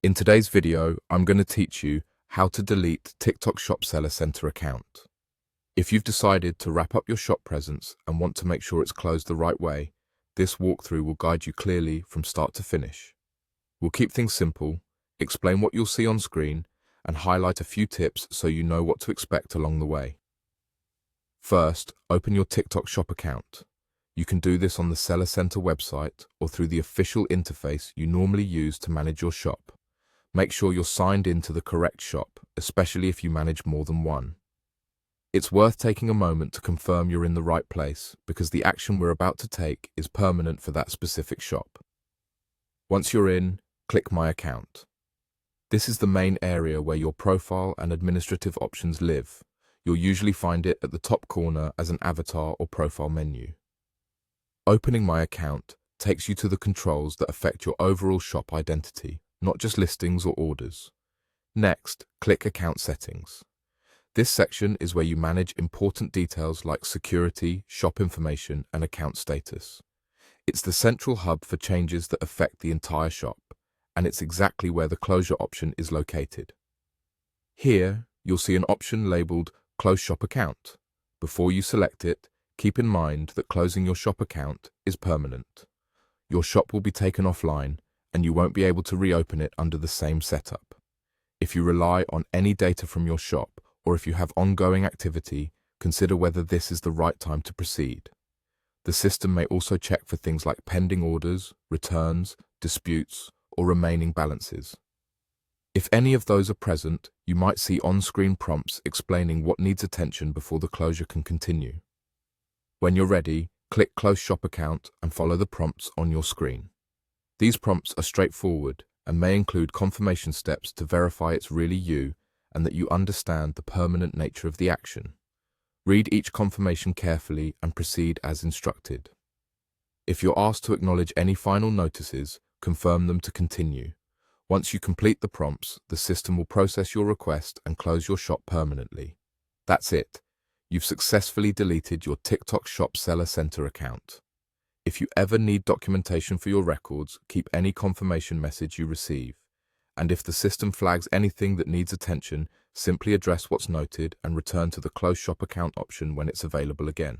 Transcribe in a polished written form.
In today's video, I'm going to teach you how to delete TikTok Shop Seller Center account. If you've decided to wrap up your shop presence and want to make sure it's closed the right way, this walkthrough will guide you clearly from start to finish. We'll keep things simple, explain what you'll see on screen, and highlight a few tips so you know what to expect along the way. First, open your TikTok Shop account. You can do this on the Seller Center website or through the official interface you normally use to manage your shop. Make sure you're signed into the correct shop, especially if you manage more than one. It's worth taking a moment to confirm you're in the right place because the action we're about to take is permanent for that specific shop. Once you're in, click My Account. This is the main area where your profile and administrative options live. You'll usually find it at the top corner as an avatar or profile menu. Opening My Account takes you to the controls that affect your overall shop identity, not just listings or orders. Next, click Account Settings. This section is where you manage important details like security, shop information, and account status. It's the central hub for changes that affect the entire shop, and it's exactly where the closure option is located. Here, you'll see an option labeled Close Shop Account. Before you select it, keep in mind that closing your shop account is permanent. Your shop will be taken offline, and you won't be able to reopen it under the same setup. If you rely on any data from your shop, or if you have ongoing activity, consider whether this is the right time to proceed. The system may also check for things like pending orders, returns, disputes, or remaining balances. If any of those are present, you might see on-screen prompts explaining what needs attention before the closure can continue. When you're ready, click Close Shop Account and follow the prompts on your screen. These prompts are straightforward and may include confirmation steps to verify it's really you and that you understand the permanent nature of the action. Read each confirmation carefully and proceed as instructed. If you're asked to acknowledge any final notices, confirm them to continue. Once you complete the prompts, the system will process your request and close your shop permanently. That's it. You've successfully deleted your TikTok Shop Seller Center account. If you ever need documentation for your records, keep any confirmation message you receive. And if the system flags anything that needs attention, simply address what's noted and return to the Close Shop Account option when it's available again.